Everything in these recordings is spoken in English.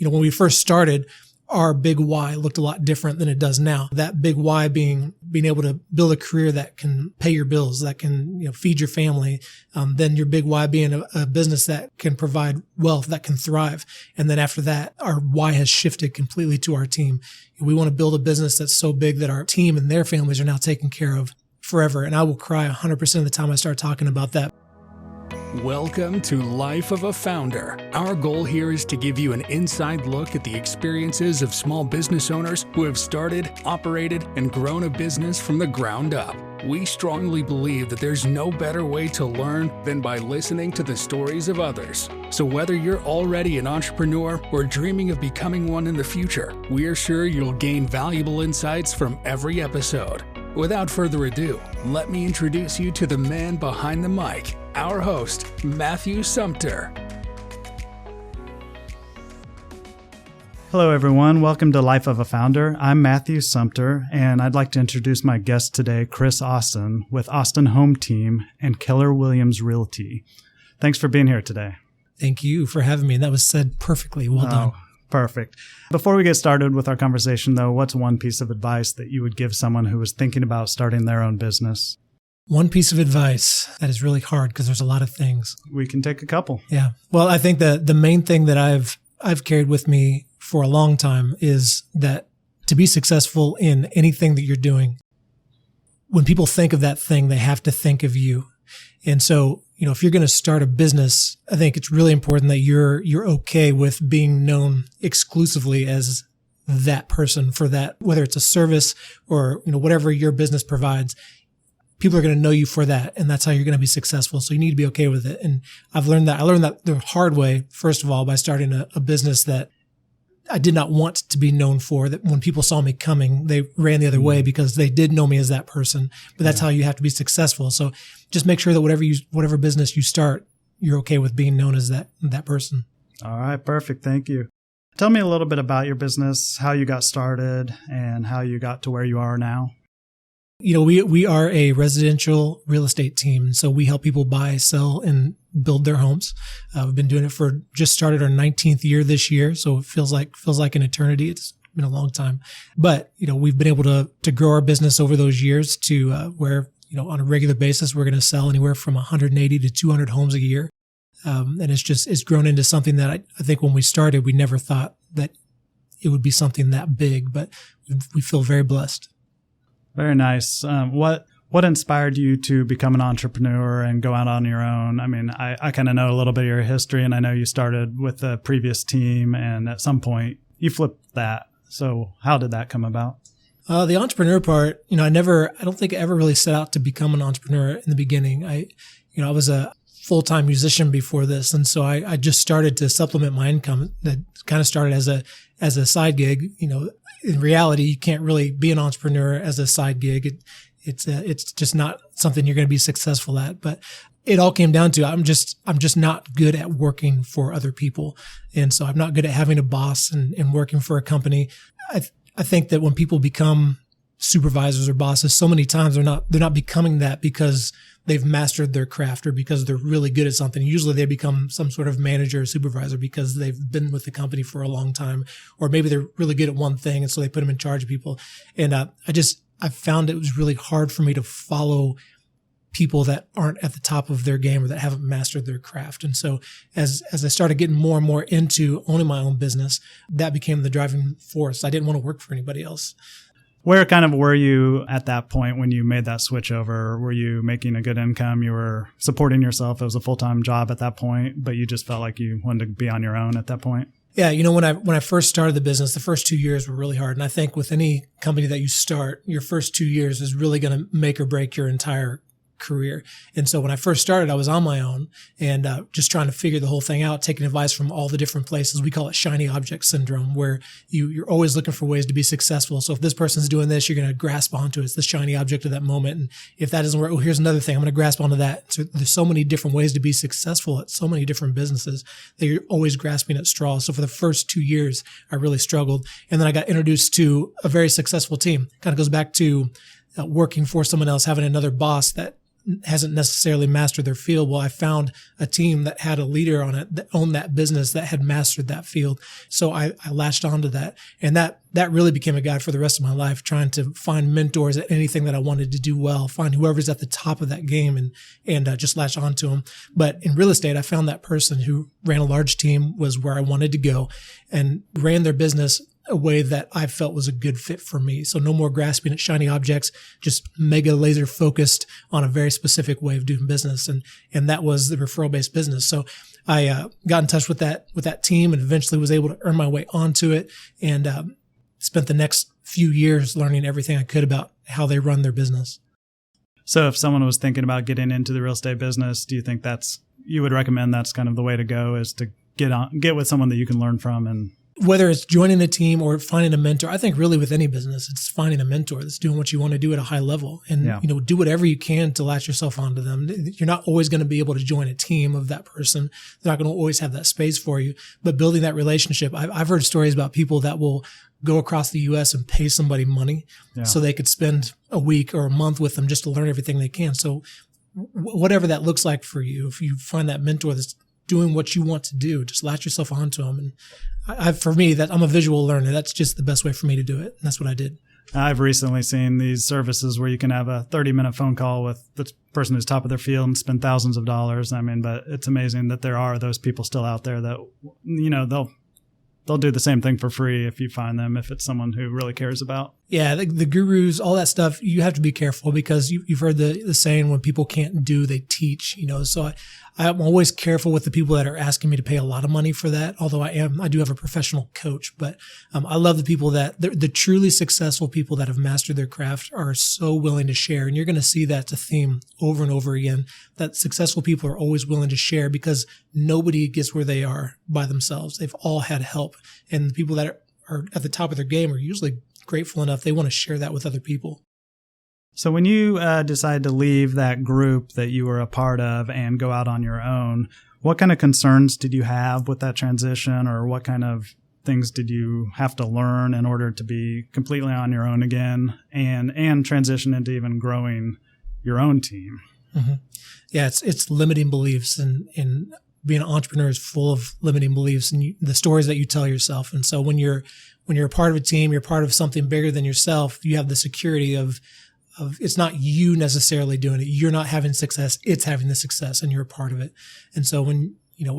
when we first started, our big why looked a lot different than it does now. That big why being able to build a career that can pay your bills, that can feed your family. Then your big why being a business that can provide wealth, that can thrive. And then after that, our why has shifted completely to our team. We want to build a business that's so big that our team and their families are now taken care of forever. And I will cry 100% of the time I start talking about that. Welcome to Life of a Founder. Our goal here is to give you an inside look at the experiences of small business owners who have started, operated, and grown a business from the ground up. We strongly believe that there's no better way to learn than by listening to the stories of others. So whether you're already an entrepreneur or dreaming of becoming one in the future, we are sure you'll gain valuable insights from every episode. Without further ado, let me introduce you to the man behind the mic, our host, Matthew Sumter. Hello, everyone. Welcome to Life of a Founder. I'm Matthew Sumter, and I'd like to introduce my guest today, Chris Austin, with Austin Home Team and Keller Realty. Thanks for being here today. Thank you for having me. That was said perfectly. Well done. Perfect. Before we get started with our conversation, though, what's one piece of advice that you would give someone who is thinking about starting their own business? One piece of advice that is really hard because there's a lot of things. We can take a couple. Yeah. Well, I think that the main thing that I've carried with me for a long time is that to be successful in anything that you're doing, when people think of that thing, they have to think of you. And so, if you're going to start a business, I think it's really important that you're okay with being known exclusively as that person for that, whether it's a service or, whatever your business provides. People are going to know you for that, and that's how you're going to be successful. So you need to be okay with it. And I learned that the hard way, first of all, by starting a business that I did not want to be known for, that when people saw me coming, they ran the other way because they did know me as that person. But that's how you have to be successful. So just make sure that whatever business you start, you're okay with being known as that person. All right. Perfect. Thank you. Tell me a little bit about your business, how you got started, and how you got to where you are now. We are a residential real estate team. So we help people buy, sell, and build their homes. We've been doing it just started our 19th year this year. So it feels like an eternity. It's been a long time, but, we've been able to grow our business over those years to where, on a regular basis, we're going to sell anywhere from 180 to 200 homes a year. And it's grown into something that I think when we started, we never thought that it would be something that big, but we feel very blessed. Very nice. What inspired you to become an entrepreneur and go out on your own? I mean, I kind of know a little bit of your history, and I know you started with the previous team, and at some point you flipped that. So how did that come about? The entrepreneur part, I don't think I ever really set out to become an entrepreneur in the beginning. I was a full-time musician before this, and so I just started to supplement my income. That kind of started as a side gig. In reality, you can't really be an entrepreneur as a side gig. It's just not something you're going to be successful at. But it all came down to I'm just not good at working for other people, and so I'm not good at having a boss and working for a company. I think that when people become supervisors or bosses, so many times they're not becoming that because they've mastered their craft or because they're really good at something. Usually they become some sort of manager or supervisor because they've been with the company for a long time, or maybe they're really good at one thing, and so they put them in charge of people. And I found it was really hard for me to follow people that aren't at the top of their game or that haven't mastered their craft. And so as I started getting more and more into owning my own business, that became the driving force. I didn't want to work for anybody else. Where kind of were you at that point when you made that switch over? Were you making a good income? You were supporting yourself. It was a full-time job at that point, but you just felt like you wanted to be on your own at that point? Yeah. When I first started the business, the first 2 years were really hard. And I think with any company that you start, your first 2 years is really going to make or break your entire career. And so when I first started, I was on my own and just trying to figure the whole thing out, taking advice from all the different places. We call it shiny object syndrome, where you're always looking for ways to be successful. So if this person's doing this, you're going to grasp onto it. It's the shiny object of that moment. And if that doesn't work, here's another thing. I'm going to grasp onto that. So there's so many different ways to be successful at so many different businesses that you're always grasping at straws. So for the first 2 years, I really struggled. And then I got introduced to a very successful team. Kind of goes back to working for someone else, having another boss that hasn't necessarily mastered their field. Well, I found a team that had a leader on it that owned that business that had mastered that field. So I latched onto that. And that really became a guide for the rest of my life, trying to find mentors at anything that I wanted to do well, find whoever's at the top of that game and just latch onto them. But in real estate, I found that person who ran a large team was where I wanted to go and ran their business a way that I felt was a good fit for me. So no more grasping at shiny objects, just mega laser focused on a very specific way of doing business. And that was the referral-based business. So I got in touch with that team and eventually was able to earn my way onto it and spent the next few years learning everything I could about how they run their business. So if someone was thinking about getting into the real estate business, do you think you would recommend that's kind of the way to go, is to get with someone that you can learn from? And whether it's joining a team or finding a mentor, I think really with any business, it's finding a mentor that's doing what you want to do at a high level and, do whatever you can to latch yourself onto them. You're not always going to be able to join a team of that person. They're not going to always have that space for you, but building that relationship. I've heard stories about people that will go across the U.S. and pay somebody money so they could spend a week or a month with them just to learn everything they can. So whatever that looks like for you, if you find that mentor that's doing what you want to do, just latch yourself onto them. And for me, that I'm a visual learner. That's just the best way for me to do it. And that's what I did. I've recently seen these services where you can have a 30-minute phone call with the person who's top of their field and spend thousands of dollars. I mean, but it's amazing that there are those people still out there that, they'll do the same thing for free if you find them, if it's someone who really cares about. Yeah, the gurus, all that stuff, you have to be careful because you've heard the saying, when people can't do, they teach, So I'm always careful with the people that are asking me to pay a lot of money for that, although I do have a professional coach. But I love the people the truly successful people that have mastered their craft are so willing to share. And you're going to see that's a theme over and over again, that successful people are always willing to share because nobody gets where they are by themselves. They've all had help. And the people that are at the top of their game are usually grateful enough they want to share that with other people. So when you decided to leave that group that you were a part of and go out on your own, what kind of concerns did you have with that transition, or what kind of things did you have to learn in order to be completely on your own again and transition into even growing your own team? Mm-hmm. Yeah, it's limiting beliefs, and being an entrepreneur is full of limiting beliefs and the stories that you tell yourself. And so when you're a part of a team, you're part of something bigger than yourself, you have the security of it's not you necessarily doing it. You're not having success. It's having the success and you're a part of it. And so when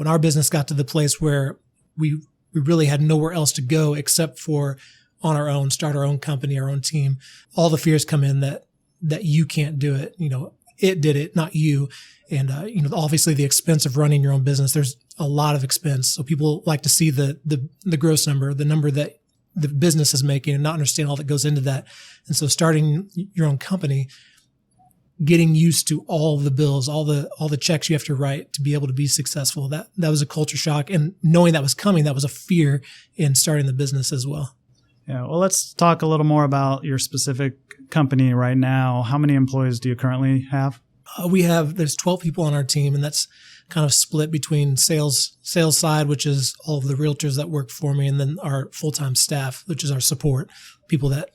our business got to the place where we really had nowhere else to go except for on our own, start our own company, our own team, all the fears come in that you can't do it. It did it, not you. And, obviously the expense of running your own business, there's a lot of expense. So people like to see the gross number, the number that the business is making, and not understand all that goes into that. And so starting your own company, getting used to all the bills, all the checks you have to write to be able to be successful, that was a culture shock. And knowing that was coming, that was a fear in starting the business as well. Yeah. Well, let's talk a little more about your specific company right now. How many employees do you currently have? There's 12 people on our team, and that's kind of split between sales side, which is all of the realtors that work for me, and then our full-time staff, which is our support, people that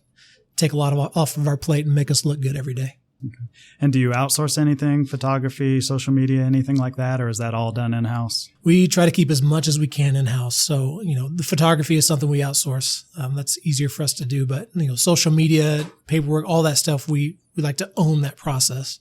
take a lot off of our plate and make us look good every day. Okay. And do you outsource anything, photography, social media, anything like that, or is that all done in-house? We try to keep as much as we can in-house. So, the photography is something we outsource. That's easier for us to do, but, social media, paperwork, all that stuff, we like to own that process.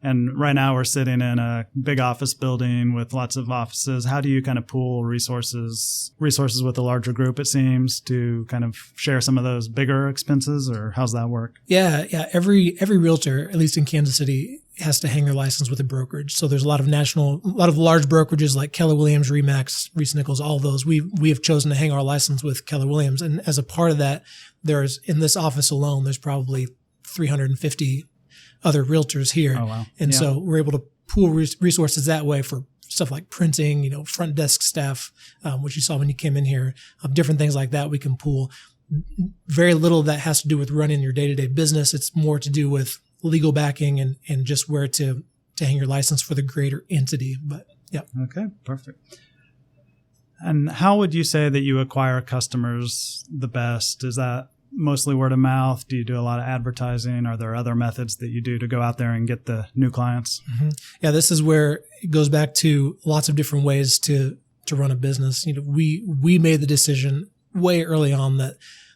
And right now we're sitting in a big office building with lots of offices. How do you kind of pool resources with a larger group, it seems, to kind of share some of those bigger expenses, or how's that work? Yeah. Every realtor, at least in Kansas City, has to hang their license with a brokerage. So there's a lot of large brokerages like Keller Williams, Remax, Reese Nichols, all those. We have chosen to hang our license with Keller Williams. And as a part of that, in this office alone, there's probably 350 other realtors here. Oh, wow. And so we're able to pool resources that way for stuff like printing, front desk staff, which you saw when you came in here, different things like that we can pool. Very little of that has to do with running your day-to-day business. It's more to do with legal backing and just where to hang your license for the greater entity. But yeah. Okay, perfect. And how would you say that you acquire customers the best? Is that mostly word of mouth? Do you do a lot of advertising? Are there other methods that you do to go out there and get the new clients? Mm-hmm. Yeah, this is where it goes back to lots of different ways to run a business. We made the decision way early on that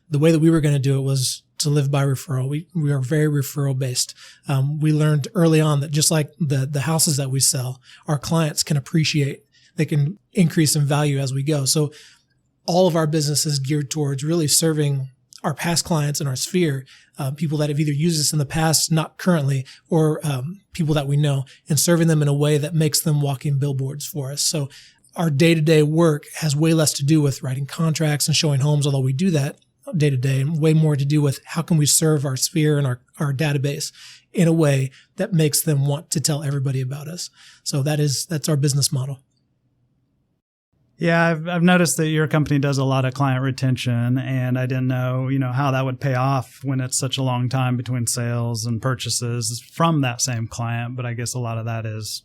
the way that we were going to do it was to live by referral. We are very referral based. We learned early on that just like the houses that we sell, our clients can appreciate, they can increase in value as we go. So all of our business is geared towards really serving our past clients in our sphere, people that have either used us in the past, not currently, or people that we know, and serving them in a way that makes them walking billboards for us. So our day-to-day work has way less to do with writing contracts and showing homes, although we do that day to day, and way more to do with how can we serve our sphere and our database in a way that makes them want to tell everybody about us. So that's our business model. Yeah, I've noticed that your company does a lot of client retention, and I didn't know, how that would pay off when it's such a long time between sales and purchases from that same client. But I guess a lot of that is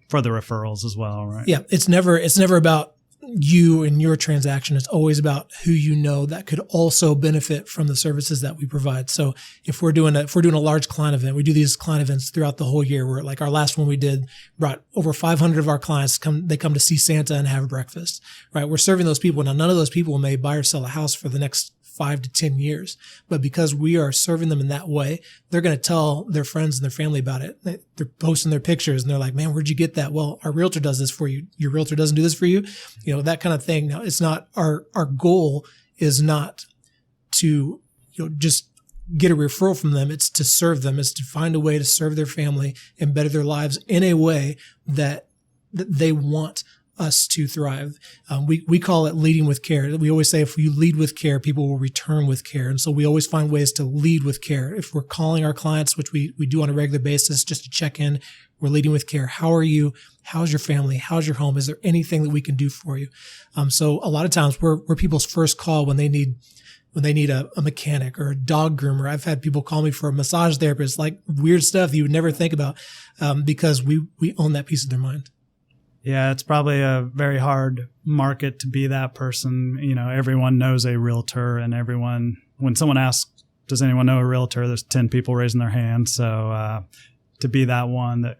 for the referrals as well, right? Yeah, it's never about you and your transaction. It's always about who you know that could also benefit from the services that we provide. So if we're doing a large client event, we do these client events throughout the whole year. Where like our last one we did brought over 500 of our clients come to see Santa and have breakfast, right? We're serving those people. Now, none of those people may buy or sell a house for the next 5 to 10 years, but because we are serving them in that way, they're going to tell their friends and their family about it. They're posting their pictures and they're like, man, where'd you get that? Well, our realtor does this for you. Your realtor doesn't do this for you. That kind of thing. Now, it's not our goal is not to, just get a referral from them. It's to serve them. It's to find a way to serve their family and better their lives in a way that they want us to thrive. We call it leading with care. We always say if you lead with care, people will return with care. And so we always find ways to lead with care. If we're calling our clients, which we do on a regular basis, just to check in, we're leading with care. How are you? How's your family? How's your home? Is there anything that we can do for you? So a lot of times we're people's first call when they need a mechanic or a dog groomer. I've had people call me for a massage therapist, like weird stuff that you would never think about, because we own that piece of their mind. Yeah, it's probably a very hard market to be that person. Everyone knows a realtor, and when someone asks, does anyone know a realtor? There's 10 people raising their hand. So to be that one that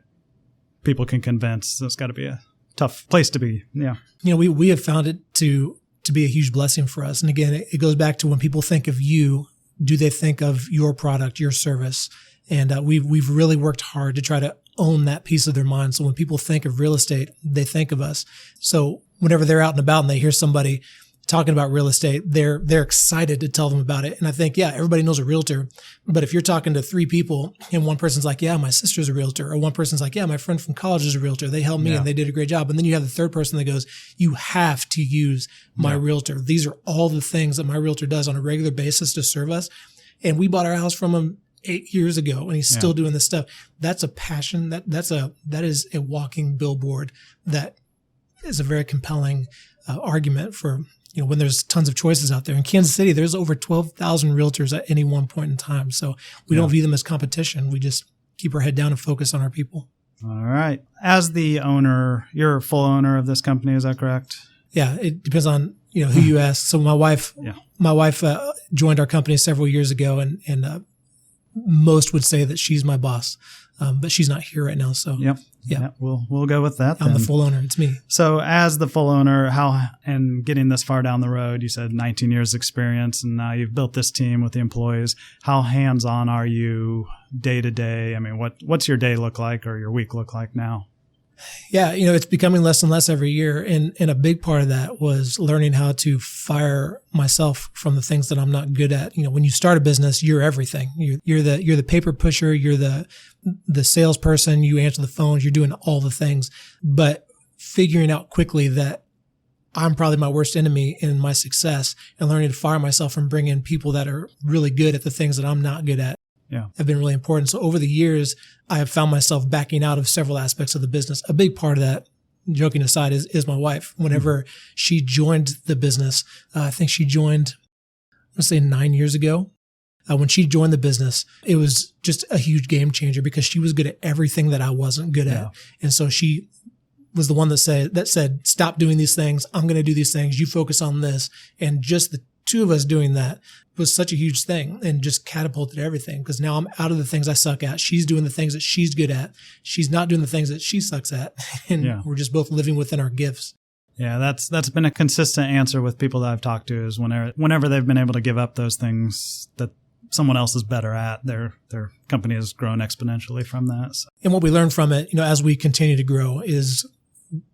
people can convince, that's got to be a tough place to be. Yeah. We have found it to be a huge blessing for us. And again, it goes back to when people think of you, do they think of your product, your service? And we've really worked hard to try to own that piece of their mind. So when people think of real estate, they think of us. So whenever they're out and about and they hear somebody talking about real estate, they're excited to tell them about it. And I think, yeah, everybody knows a realtor. But if you're talking to 3 people and one person's like, yeah, my sister's a realtor, or one person's like, yeah, my friend from college is a realtor, they helped me and they did a great job. And then you have the third person that goes, you have to use my realtor. These are all the things that my realtor does on a regular basis to serve us. And we bought our house from him 8 years ago, and he's still doing this stuff. That's a passion. That is a walking billboard. That is a very compelling argument for, when there's tons of choices out there. In Kansas City, there's over 12,000 realtors at any one point in time. So we don't view them as competition. We just keep our head down and focus on our people. All right. As the owner, you're a full owner of this company. Is that correct? Yeah. It depends on, who you ask. So my wife joined our company several years ago, and most would say that she's my boss, but she's not here right now. So we'll go with that. I'm the full owner. It's me. So as the full owner, and getting this far down the road, you said 19 years experience, and now you've built this team with the employees. How hands-on are you day to day? I mean, what's your day look like, or your week look like now? Yeah, it's becoming less and less every year. And a big part of that was learning how to fire myself from the things that I'm not good at. When you start a business, you're everything. You're the paper pusher, you're the salesperson, you answer the phones, you're doing all the things. But figuring out quickly that I'm probably my worst enemy in my success, and learning to fire myself and bring in people that are really good at the things that I'm not good at. Have been really important. So over the years, I have found myself backing out of several aspects of the business. A big part of that, joking aside, is my wife. Whenever she joined the business, I think she joined, let's say 9 years ago. When she joined the business, it was just a huge game changer because she was good at everything that I wasn't good at. And so she was the one that said, stop doing these things. I'm going to do these things. You focus on this. And just the two of us doing that was such a huge thing and just catapulted everything, because now I'm out of the things I suck at. She's doing the things that she's good at. She's not doing the things that she sucks at. And we're just both living within our gifts. Yeah, that's been a consistent answer with people that I've talked to, is whenever they've been able to give up those things that someone else is better at, their company has grown exponentially from that. So. And what we learn from it, as we continue to grow, is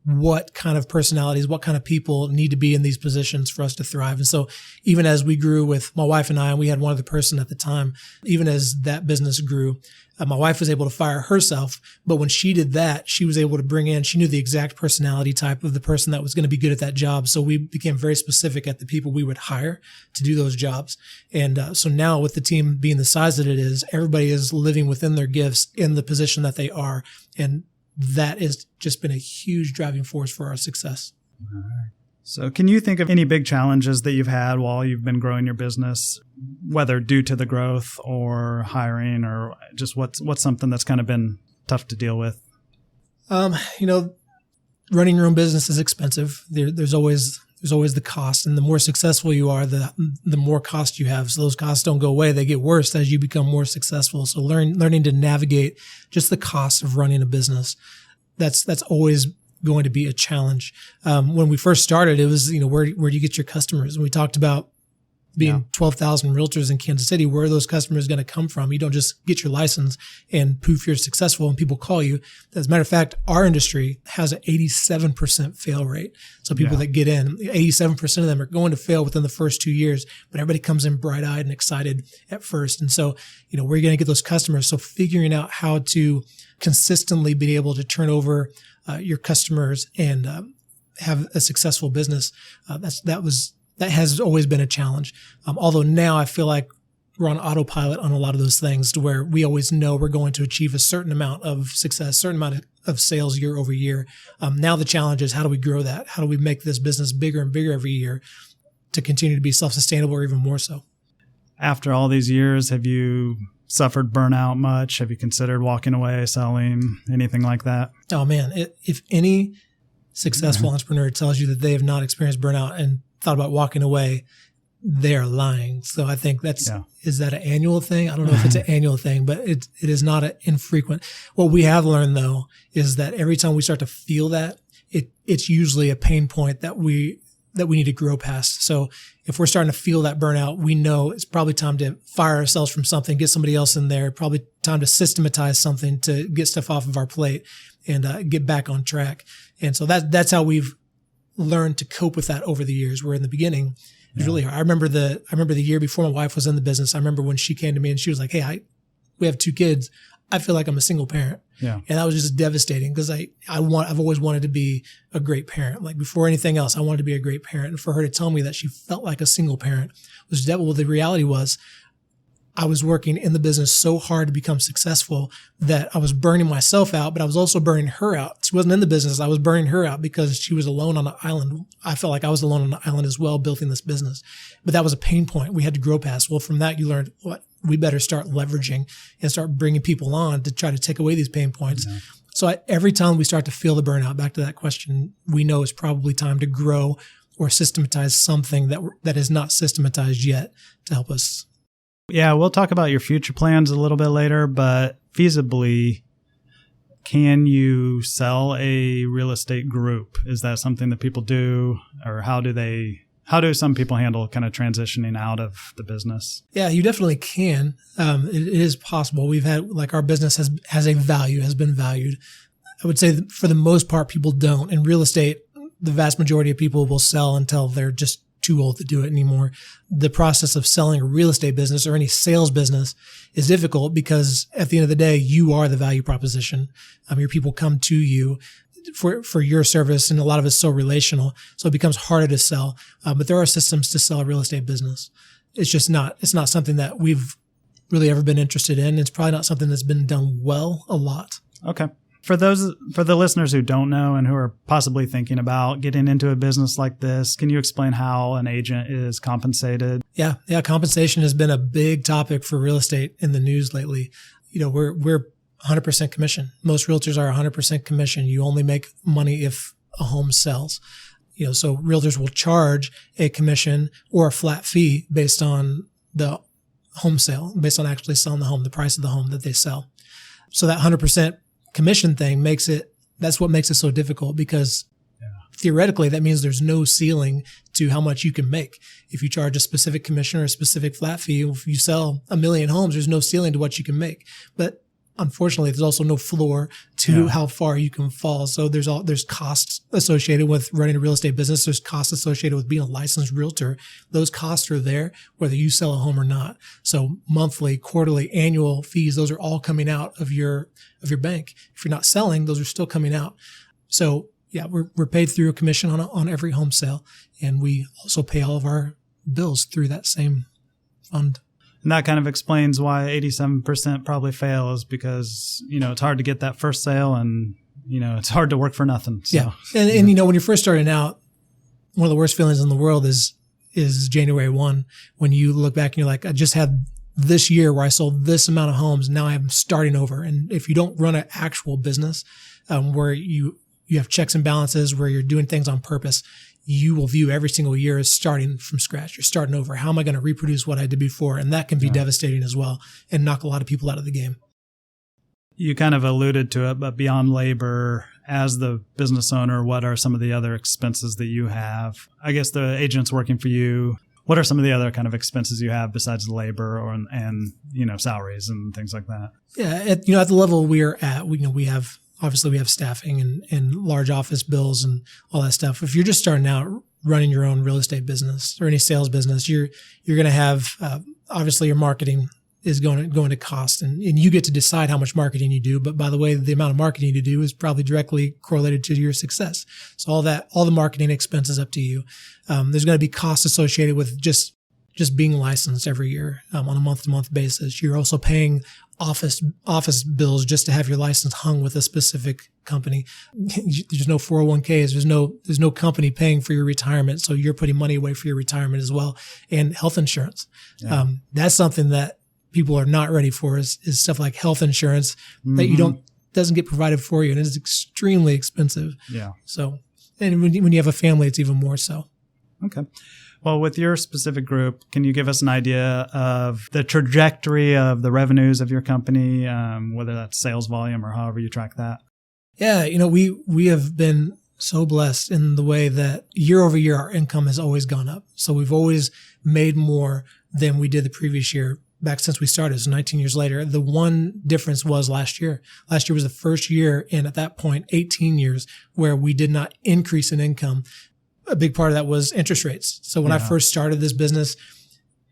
what kind of personalities, what kind of people need to be in these positions for us to thrive. And so even as we grew with my wife and I, and we had one other person at the time, even as that business grew, my wife was able to fire herself. But when she did that, she was able to bring in, she knew the exact personality type of the person that was going to be good at that job. So we became very specific at the people we would hire to do those jobs. And so now with the team being the size that it is, everybody is living within their gifts in the position that they are. And that has just been a huge driving force for our success. All right. So can you think of any big challenges that you've had while you've been growing your business, whether due to the growth or hiring, or just what's something that's kind of been tough to deal with? Running your own business is expensive. There's always the cost, and the more successful you are, the more cost you have. So those costs don't go away; they get worse as you become more successful. So learning to navigate just the cost of running a business, that's always going to be a challenge. When we first started, it was where do you get your customers? And we talked about being 12,000 realtors in Kansas City. Where are those customers going to come from? You don't just get your license and poof, you're successful and people call you. As a matter of fact, our industry has an 87% fail rate. So people that get in, 87% of them are going to fail within the first 2 years, but everybody comes in bright-eyed and excited at first. And so, where are you going to get those customers? So figuring out how to consistently be able to turn over your customers and have a successful business, that has always been a challenge. Although now I feel like we're on autopilot on a lot of those things, to where we always know we're going to achieve a certain amount of success, a certain amount of sales year over year. Now the challenge is, how do we grow that? How do we make this business bigger and bigger every year to continue to be self-sustainable, or even more so? After all these years, have you suffered burnout much? Have you considered walking away, selling, anything like that? Oh man, if any successful entrepreneur tells you that they have not experienced burnout and thought about walking away, they're lying. So I think is that an annual thing? I don't know if it's an annual thing, but it is not an infrequent. What we have learned though is that every time we start to feel that, it's usually a pain point that we need to grow past. So if we're starting to feel that burnout, we know it's probably time to fire ourselves from something, get somebody else in there, probably time to systematize something to get stuff off of our plate and get back on track. And so that's how we've learned to cope with that over the years. Where in the beginning, it was really hard. I remember the year before my wife was in the business. I remember when she came to me and she was like, "Hey, we have 2 kids. I feel like I'm a single parent." Yeah. And that was just devastating, because I've always wanted to be a great parent. Like before anything else, I wanted to be a great parent. And for her to tell me that she felt like a single parent was well, the reality was I was working in the business so hard to become successful that I was burning myself out, but I was also burning her out. She wasn't in the business. I was burning her out because she was alone on an island. I felt like I was alone on an island as well, building this business. But that was a pain point we had to grow past. Well, from that, you learned what we better start leveraging and start bringing people on to try to take away these pain points. Yeah. So every time we start to feel the burnout, back to that question, we know it's probably time to grow or systematize something that is not systematized yet to help us. Yeah, we'll talk about your future plans a little bit later, but feasibly, can you sell a real estate group? Is that something that people do, or how do some people handle kind of transitioning out of the business? Yeah, you definitely can. It is possible. We've had, like, our business has been valued. I would say that for the most part, people don't. In real estate, the vast majority of people will sell until they're just too old to do it anymore. The process of selling a real estate business or any sales business is difficult, because at the end of the day, you are the value proposition. Your people come to you for your service, and a lot of it's so relational, so it becomes harder to sell. But there are systems to sell a real estate business. It's not something that we've really ever been interested in. It's probably not something that's been done well a lot. Okay. For the listeners who don't know and who are possibly thinking about getting into a business like this, can you explain how an agent is compensated? Yeah. Compensation has been a big topic for real estate in the news lately. We're 100% commission. Most realtors are 100% commission. You only make money if a home sells. So realtors will charge a commission or a flat fee based on the home sale, based on actually selling the home, the price of the home that they sell. So that 100% commission thing that's what makes it so difficult, because theoretically that means there's no ceiling to how much you can make. If you charge a specific commission or a specific flat fee, if you sell 1 million homes, there's no ceiling to what you can make. But unfortunately, there's also no floor to how far you can fall. So there's costs associated with running a real estate business. There's costs associated with being a licensed realtor. Those costs are there whether you sell a home or not. So monthly, quarterly, annual fees, those are all coming out of your bank. If you're not selling, those are still coming out. So yeah, we're paid through a commission on every home sale, and we also pay all of our bills through that same fund. And that kind of explains why 87% probably fail, is because, it's hard to get that first sale, and, it's hard to work for nothing. So, yeah. And when you're first starting out, one of the worst feelings in the world is January 1, when you look back and you're like, I just had this year where I sold this amount of homes. Now I'm starting over. And if you don't run an actual business, where you have checks and balances, where you're doing things on purpose, you will view every single year as starting from scratch. You're starting over. How am I going to reproduce what I did before? And that can be devastating as well, and knock a lot of people out of the game. You kind of alluded to it, but beyond labor, as the business owner, what are some of the other expenses that you have? I guess the agents working for you, what are some of the other kind of expenses you have besides the labor and salaries and things like that? Yeah. At the level we're at, we have staffing and large office bills and all that stuff. If you're just starting out running your own real estate business or any sales business, you're going to have, obviously your marketing is going to cost, and you get to decide how much marketing you do. But by the way, the amount of marketing you do is probably directly correlated to your success. So all the marketing expense is up to you. There's going to be costs associated with just being licensed every year, on a month-to-month basis. You're also paying office bills just to have your license hung with a specific company. There's no 401ks. There's no company paying for your retirement. So you're putting money away for your retirement as well. And health insurance. Yeah. That's something that people are not ready for, is stuff like health insurance that doesn't get provided for you. And it's extremely expensive. Yeah. So, and when you have a family, it's even more so. Okay. Well, with your specific group, can you give us an idea of the trajectory of the revenues of your company, whether that's sales volume or however you track that? Yeah, we have been so blessed in the way that year over year our income has always gone up. So we've always made more than we did the previous year back since we started. So 19 years later. The one difference was last year. Last year was the first year in, at that point, 18 years where we did not increase in income. A big part of that was interest rates. So when I first started this business,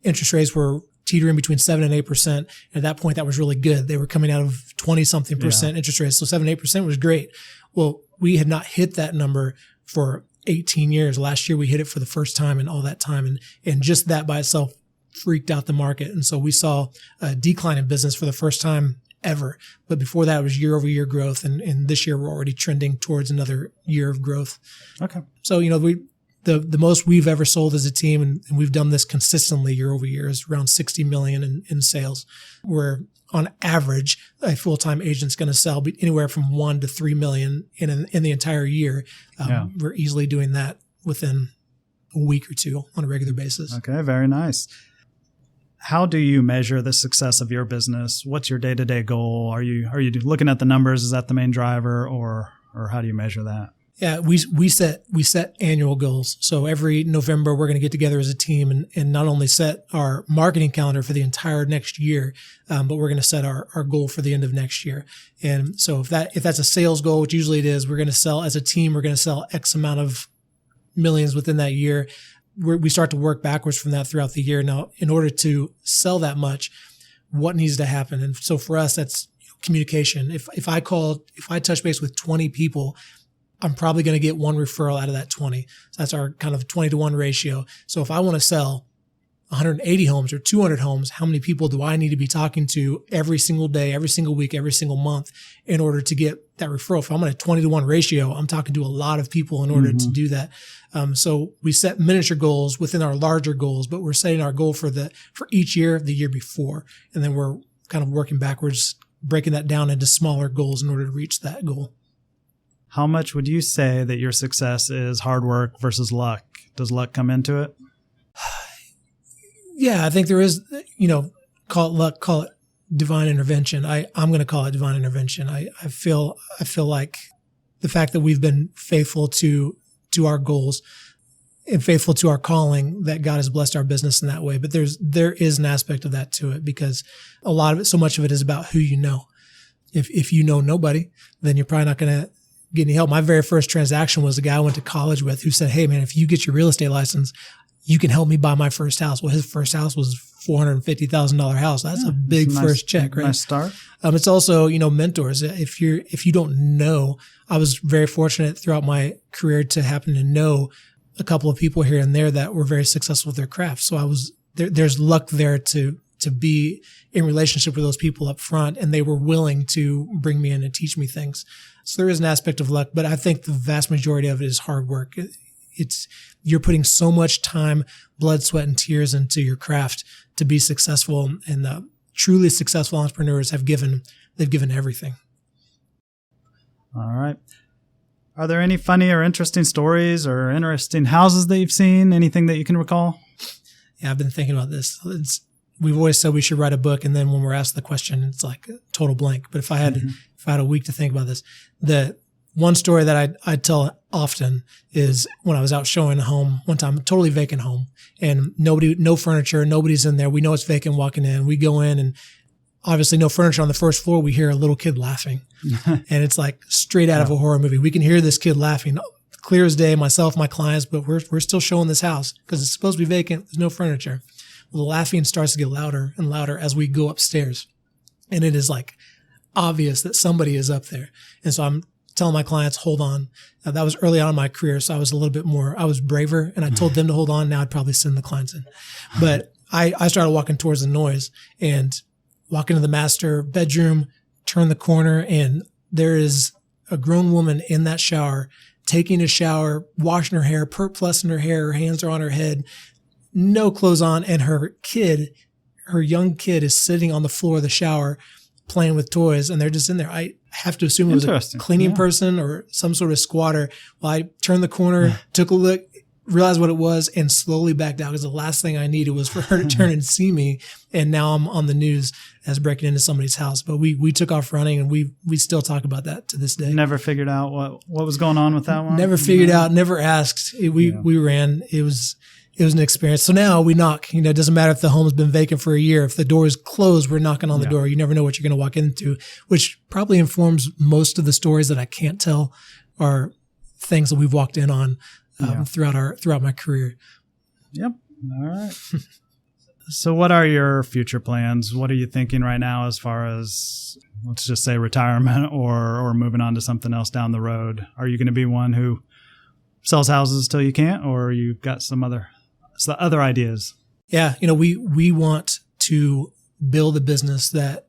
interest rates were teetering between 7 and 8%. At that point, that was really good. They were coming out of 20 something percent interest rates. So 7, 8% was great. Well, we had not hit that number for 18 years. Last year, we hit it for the first time in all that time. And just that by itself freaked out the market. And so we saw a decline in business for the first time ever. But before that, it was year over year growth. And this year, we're already trending towards another year of growth. Okay. So, the most we've ever sold as a team, and we've done this consistently year over year, is around 60 million in sales, where on average, a full-time agent's going to sell anywhere from 1 to 3 million in the entire year. We're easily doing that within a week or two on a regular basis. Okay. Very nice. How do you measure the success of your business? What's your day-to-day goal? Are you looking at the numbers? Is that the main driver, or how do you measure that? Yeah, we set annual goals. So every November, we're going to get together as a team and not only set our marketing calendar for the entire next year, but we're going to set our goal for the end of next year. And so if that's a sales goal, which usually it is, we're going to sell as a team, we're going to sell X amount of millions within that year. We start to work backwards from that throughout the year. Now, in order to sell that much, what needs to happen? And so for us, that's communication. If I touch base with 20 people, I'm probably going to get one referral out of that 20. So that's our kind of 20-to-1 ratio. So if I want to sell 180 homes or 200 homes, how many people do I need to be talking to every single day, every single week, every single month in order to get that referral? If I'm on a 20-to-1 ratio, I'm talking to a lot of people in order to do that. So we set miniature goals within our larger goals, but we're setting our goal for each year, the year before. And then we're kind of working backwards, breaking that down into smaller goals in order to reach that goal. How much would you say that your success is hard work versus luck? Does luck come into it? Yeah, I think there is, call it luck, call it divine intervention. I'm going to call it divine intervention. I feel like the fact that we've been faithful to our goals and faithful to our calling, that God has blessed our business in that way. But there is an aspect of that to it, because a lot of it, so much of it is about who you know. If you know nobody, then you're probably not going to get any help. My very first transaction was a guy I went to college with who said, "Hey man, if you get your real estate license, you can help me buy my first house." Well, his first house was $450,000 house. That's a big first check, right? Nice start. It's also, mentors. If you don't know, I was very fortunate throughout my career to happen to know a couple of people here and there that were very successful with their craft. So there's luck there to be in relationship with those people up front, and they were willing to bring me in and teach me things. So there is an aspect of luck, but I think the vast majority of it is hard work. You're putting so much time, blood, sweat, and tears into your craft to be successful, and truly successful entrepreneurs they've given everything. All right. Are there any funny or interesting stories or interesting houses that you've seen? Anything that you can recall? Yeah, I've been thinking about this. We've always said we should write a book, and then when we're asked the question, it's like a total blank. But if I had a week to think about this, the one story that I tell often is when I was out showing a home one time, a totally vacant home, and no furniture, nobody's in there. We know it's vacant walking in. We go in, and obviously no furniture on the first floor. We hear a little kid laughing, and it's like straight out of a horror movie. We can hear this kid laughing clear as day, myself, my clients, but we're still showing this house because it's supposed to be vacant. There's no furniture. Well, the laughing starts to get louder and louder as we go upstairs, and it is like obvious that somebody is up there. And so I'm telling my clients, hold on. That was early on in my career, so I was I was braver, and I told them to hold on. Now I'd probably send the clients in. But I started walking towards the noise and walk into the master bedroom, turn the corner, and there is a grown woman in that shower, taking a shower, washing her hair, Plus in her hair, her hands are on her head, no clothes on, and her young kid is sitting on the floor of the shower playing with toys, and they're just in there. I have to assume it was a cleaning person or some sort of squatter. Well, I turned the corner, took a look, realized what it was, and slowly backed out, because the last thing I needed was for her to turn and see me. And now I'm on the news as breaking into somebody's house. But we took off running, and we still talk about that to this day. Never figured out what was going on with that one? Never figured out, never asked. We ran. It was an experience. So now we knock. It doesn't matter if the home's been vacant for a year. If the door is closed, we're knocking on the door. You never know what you're going to walk into, which probably informs most of the stories that I can't tell are things that we've walked in on throughout my career. Yep. All right. So what are your future plans? What are you thinking right now as far as, let's just say, retirement or moving on to something else down the road? Are you going to be one who sells houses till you can't, or you've got some other ideas? Yeah. We want to build a business that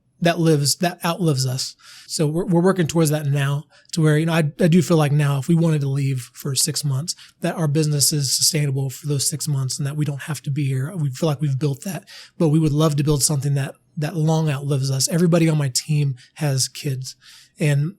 outlives us. So we're working towards that now, to where, I do feel like now, if we wanted to leave for 6 months, that our business is sustainable for those 6 months and that we don't have to be here. We feel like we've built that, but we would love to build something that long outlives us. Everybody on my team has kids, and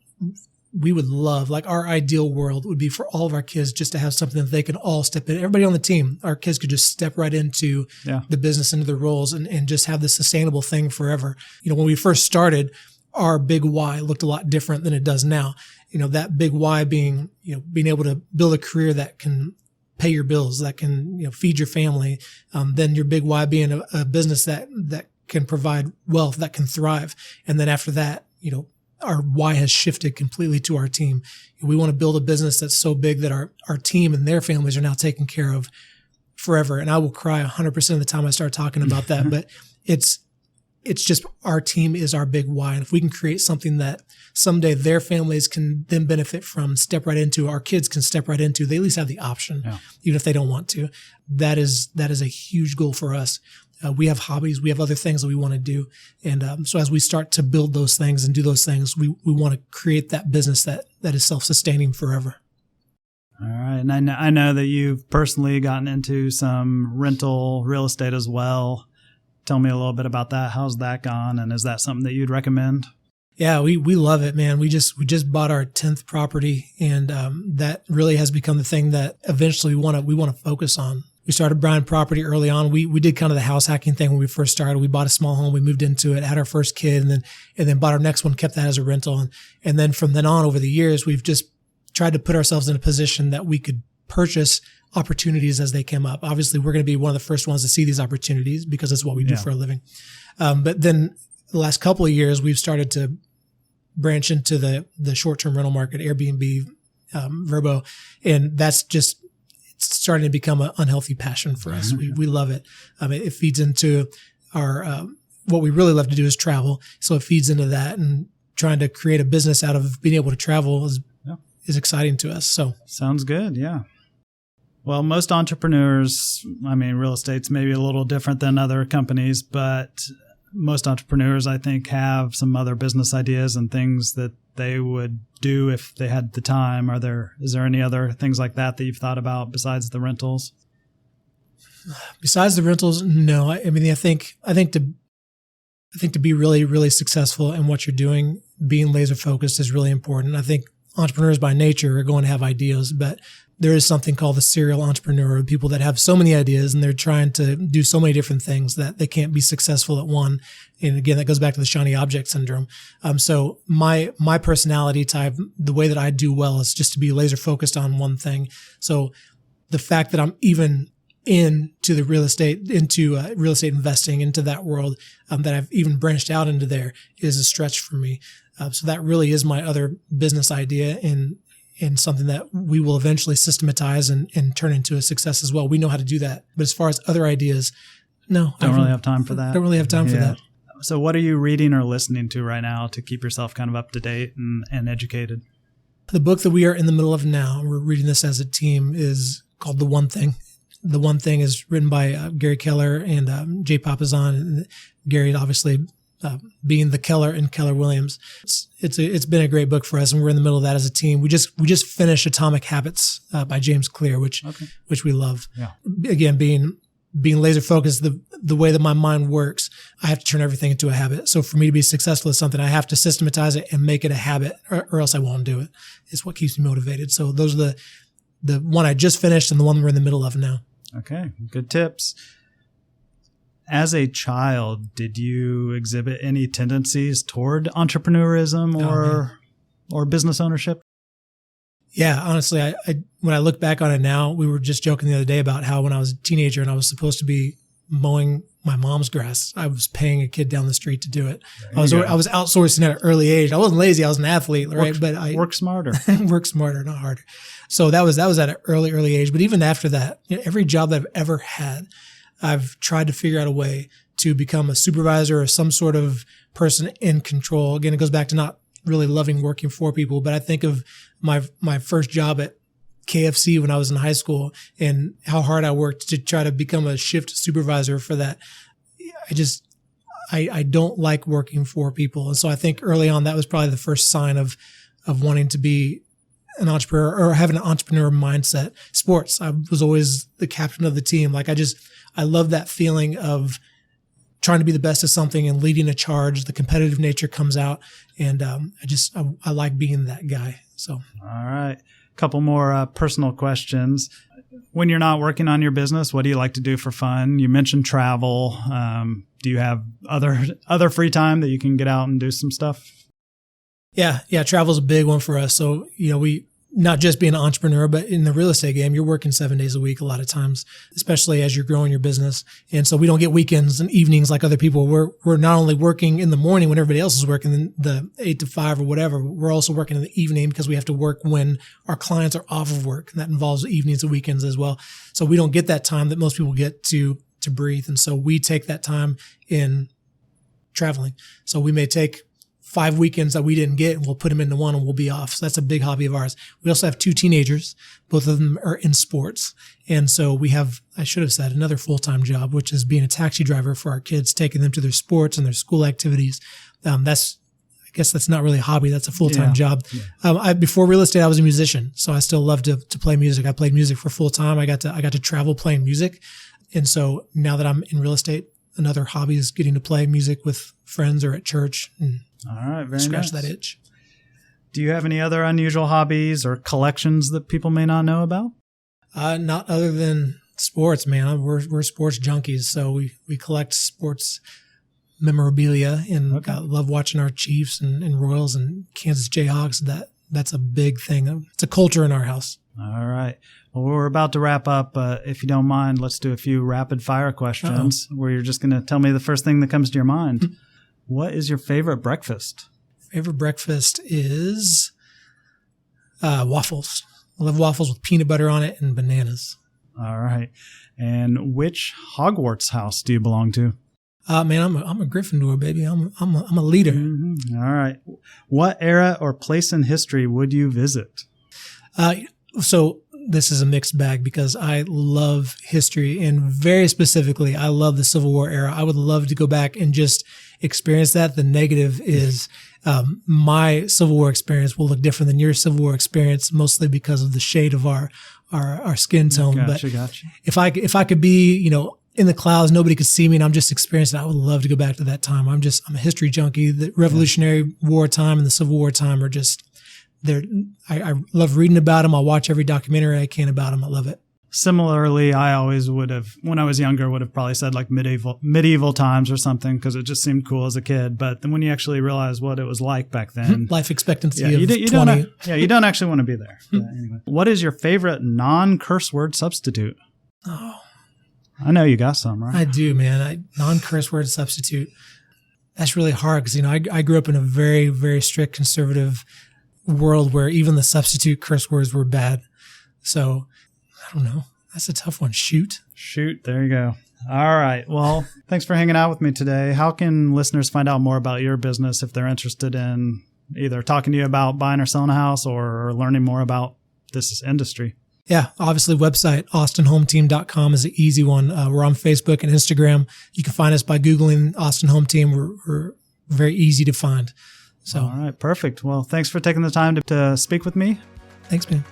we would love, like, our ideal world would be for all of our kids just to have something that they can all step in. Everybody on the team, our kids could just step right into the business, into their roles, and just have this sustainable thing forever. When we first started, our big why looked a lot different than it does now. That big why being, being able to build a career that can pay your bills, that can, feed your family. Then your big why being a business that can provide wealth, that can thrive. And then after that, our why has shifted completely to our team. We want to build a business that's so big that our team and their families are now taken care of forever. And I will cry 100% of the time I start talking about that, but it's just, our team is our big why. And if we can create something that someday their families can then benefit from, step right into, our kids can step right into, they at least have the option, even if they don't want to. That is a huge goal for us. We have hobbies. We have other things that we want to do. And so as we start to build those things and do those things, we want to create that business that is self-sustaining forever. All right. And I know that you've personally gotten into some rental real estate as well. Tell me a little bit about that. How's that gone? And is that something that you'd recommend? Yeah, we love it, man. We just bought our 10th property, and that really has become the thing that eventually we want to focus on. We started buying property early on. We did kind of the house hacking thing when we first started. We bought a small home, we moved into it, had our first kid, and then bought our next one, kept that as a rental, and then from then on over the years, we've just tried to put ourselves in a position that we could purchase opportunities as they came up. Obviously, we're going to be one of the first ones to see these opportunities because that's what we do for a living. But then the last couple of years, we've started to branch into the short-term rental market, Airbnb, Vrbo, and that's just it's starting to become an unhealthy passion for us. We love it. It feeds into our what we really love to do is travel, so it feeds into that, and trying to create a business out of being able to travel is exciting to us. So sounds good. Yeah. Well, most entrepreneurs, real estate's maybe a little different than other companies, but most entrepreneurs, I think, have some other business ideas and things that they would do if they had the time. Is there any other things like that you've thought about besides the rentals? Besides the rentals, no. I think to be really, really successful in what you're doing, being laser focused is really important. I think entrepreneurs by nature are going to have ideas, but there is something called the serial entrepreneur, people that have so many ideas and they're trying to do so many different things that they can't be successful at one. And again, that goes back to the shiny object syndrome. So my personality type, the way that I do well is just to be laser focused on one thing. So the fact that I'm even into real estate investing, into that world, that I've even branched out into there is a stretch for me. So that really is my other business idea, and something that we will eventually systematize and turn into a success as well. We know how to do that. But as far as other ideas, no. Don't really have time for that. Don't really have time for that. So what are you reading or listening to right now to keep yourself kind of up to date and educated? The book that we are in the middle of now, we're reading this as a team, is called The One Thing. The One Thing is written by Gary Keller and Jay Papasan. And Gary, obviously, being the Keller and Keller Williams. It's been a great book for us, and we're in the middle of that as a team. We just finished Atomic Habits by James Clear, which we love. Yeah. Again, being laser focused, the way that my mind works, I have to turn everything into a habit. So for me to be successful at something, I have to systematize it and make it a habit, or else I won't do it. It's what keeps me motivated. So those are the one I just finished and the one we're in the middle of now. Okay, good tips. As a child, did you exhibit any tendencies toward entrepreneurism or business ownership? Yeah, honestly, I when I look back on it now, we were just joking the other day about how when I was a teenager and I was supposed to be mowing my mom's grass, I was paying a kid down the street to do it. I was outsourcing at an early age. I wasn't lazy. I was an athlete, right? But I work smarter. Work smarter, not harder. So that was at an early age. But even after that, every job that I've ever had, I've tried to figure out a way to become a supervisor or some sort of person in control. Again, it goes back to not really loving working for people, but I think of my first job at KFC when I was in high school and how hard I worked to try to become a shift supervisor for that. I don't like working for people. And so I think early on, that was probably the first sign of wanting to be an entrepreneur or having an entrepreneur mindset. Sports, I was always the captain of the team. I love that feeling of trying to be the best at something and leading a charge. The competitive nature comes out, and I like being that guy. So, all right, a couple more personal questions. When you're not working on your business, what do you like to do for fun? You mentioned travel. Do you have other free time that you can get out and do some stuff? Yeah, travel's a big one for us. So, we not just being an entrepreneur, but in the real estate game, you're working 7 days a week a lot of times, especially as you're growing your business. And so we don't get weekends and evenings like other people. We're not only working in the morning when everybody else is working the 8 to 5 or whatever, we're also working in the evening because we have to work when our clients are off of work. And that involves evenings and weekends as well. So we don't get that time that most people get to breathe. And so we take that time in traveling. So we may take 5 weekends that we didn't get, and we'll put them into one and we'll be off. So that's a big hobby of ours. We also have 2 teenagers. Both of them are in sports. And so we have, I should have said, another full-time job, which is being a taxi driver for our kids, taking them to their sports and their school activities. I guess that's not really a hobby. That's a full-time job. Yeah. Before real estate, I was a musician. So I still love to play music. I played music for full time. I got to travel playing music. And so now that I'm in real estate, another hobby is getting to play music with friends or at church. And All right, very scratch nice. that itch. Do you have any other unusual hobbies or collections that people may not know about? Not other than sports, man. We're sports junkies, so we collect sports memorabilia, and love watching our Chiefs and Royals and Kansas Jayhawks. That's a big thing. It's a culture in our house. All right. Well, we're about to wrap up. If you don't mind, let's do a few rapid fire questions where you're just going to tell me the first thing that comes to your mind. What is your favorite breakfast? Favorite breakfast is waffles. I love waffles with peanut butter on it and bananas. All right. And which Hogwarts house do you belong to? Man, I'm a Gryffindor, baby. I'm a leader. Mm-hmm. All right. What era or place in history would you visit? So this is a mixed bag because I love history, and very specifically, I love the Civil War era. I would love to go back and just experience that. The negative is my Civil War experience will look different than your Civil War experience, mostly because of the shade of our skin tone. Gotcha. If I could be, in the clouds, nobody could see me, and I'm just experiencing it, I would love to go back to that time. I'm a history junkie. The Revolutionary War time and the Civil War time are just there. I love reading about them. I'll watch every documentary I can about them. I love it. Similarly, I always would have, when I was younger, would have probably said like medieval times or something because it just seemed cool as a kid. But then when you actually realize what it was like back then, life expectancy of you 20. you don't actually want to be there. Anyway, what is your favorite non-curse word substitute? Oh, I know you got some, right? I do, man. Non-curse word substitute. That's really hard because, I grew up in a very, very strict conservative world where even the substitute curse words were bad. So I don't know. That's a tough one. Shoot. There you go. All right. Well, thanks for hanging out with me today. How can listeners find out more about your business if they're interested in either talking to you about buying or selling a house or learning more about this industry? Yeah, obviously website, austinhometeam.com is an easy one. We're on Facebook and Instagram. You can find us by Googling Austin Home Team. We're very easy to find. So, all right, perfect. Well, thanks for taking the time to speak with me. Thanks, man.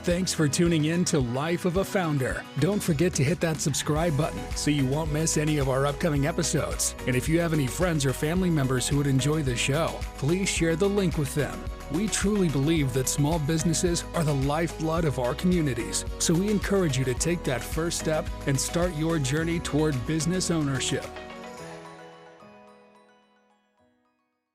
Thanks for tuning in to Life of a Founder. Don't forget to hit that subscribe button so you won't miss any of our upcoming episodes. And if you have any friends or family members who would enjoy the show, please share the link with them. We truly believe that small businesses are the lifeblood of our communities. So we encourage you to take that first step and start your journey toward business ownership.